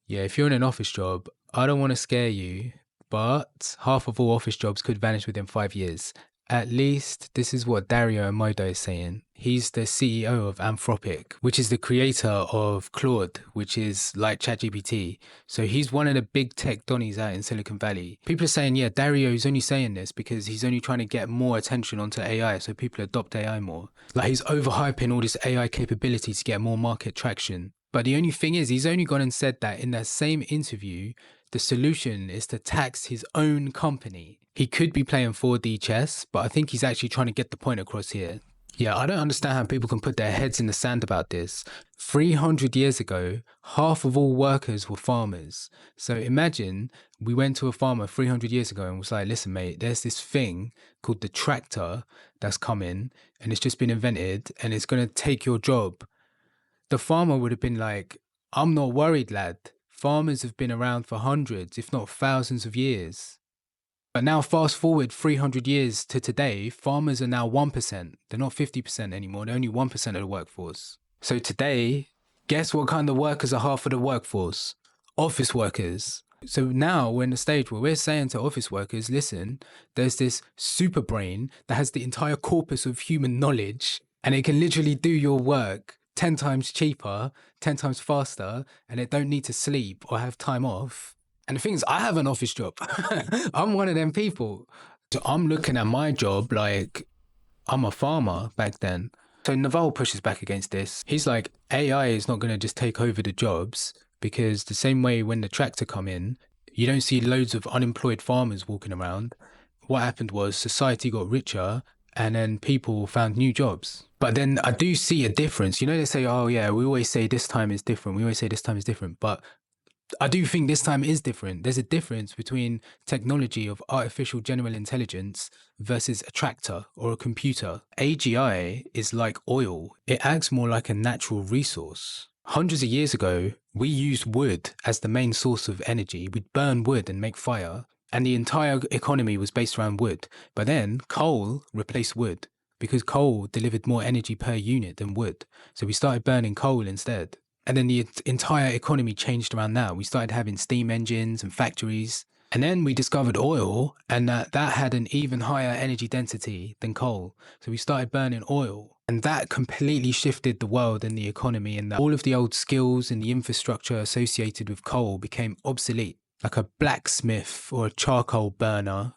Yeah, if you're in an office job, I don't want to scare you, but half of all office jobs could vanish within 5 years. At least this is what Dario Amodei is saying. He's the CEO of Anthropic, which is the creator of Claude, which is like ChatGPT. So he's one of the big tech donnies out in Silicon Valley. People are saying, yeah, Dario's only saying this because he's only trying to get more attention onto AI so people adopt AI more. Like he's overhyping all this AI capability to get more market traction. But the only thing is, he's only gone and said that in that same interview, the solution is to tax his own company. He could be playing 4D chess, but I think he's actually trying to get the point across here. Yeah, I don't understand how people can put their heads in the sand about this. 300 years ago, half of all workers were farmers. So imagine we went to a farmer 300 years ago and was like, listen, mate, there's this thing called the tractor that's coming and it's just been invented and it's going to take your job. The farmer would have been like, I'm not worried, lad. Farmers have been around for hundreds, if not thousands of years. But now, fast forward 300 years to today, farmers are now 1%. They're not 50% anymore. They're only 1% of the workforce. So today, guess what kind of workers are half of the workforce? Office workers. So now we're in a stage where we're saying to office workers, listen, there's this super brain that has the entire corpus of human knowledge and it can literally do your work 10 times cheaper, 10 times faster, and it don't need to sleep or have time off. And the thing is, I have an office job. I'm one of them people. So I'm looking at my job like I'm a farmer back then. So Naval pushes back against this. He's like, AI is not going to just take over the jobs because the same way when the tractor come in, you don't see loads of unemployed farmers walking around. What happened was society got richer and then people found new jobs. But then I do see a difference. You know, they say, oh yeah, we always say this time is different. We always say this time is different. But I do think this time is different. There's a difference between technology of artificial general intelligence versus a tractor or a computer. AGI is like oil. It acts more like a natural resource. Hundreds of years ago, we used wood as the main source of energy. We'd burn wood and make fire, and the entire economy was based around wood. But then coal replaced wood because coal delivered more energy per unit than wood. So we started burning coal instead. And then the entire economy changed around that. We started having steam engines and factories. And then we discovered oil, and that had an even higher energy density than coal. So we started burning oil. And that completely shifted the world and the economy, and that all of the old skills and the infrastructure associated with coal became obsolete. Like a blacksmith or a charcoal burner,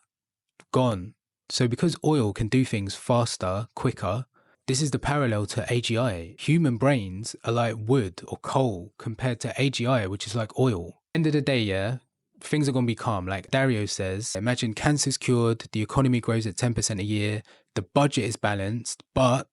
gone. So because oil can do things faster, quicker, this is the parallel to AGI. Human brains are like wood or coal compared to AGI, which is like oil. End of the day, yeah, things are going to be calm. Like Dario says, imagine cancer's cured, the economy grows at 10% a year, the budget is balanced, but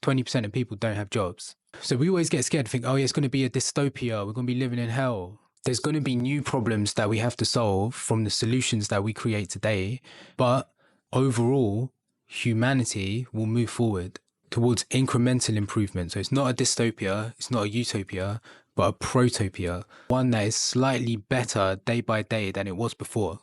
20% of people don't have jobs. So we always get scared to think, oh yeah, it's going to be a dystopia. We're going to be living in hell. There's going to be new problems that we have to solve from the solutions that we create today. But overall, humanity will move forward towards incremental improvement. So it's not a dystopia, it's not a utopia, but a protopia, one that is slightly better day by day than it was before.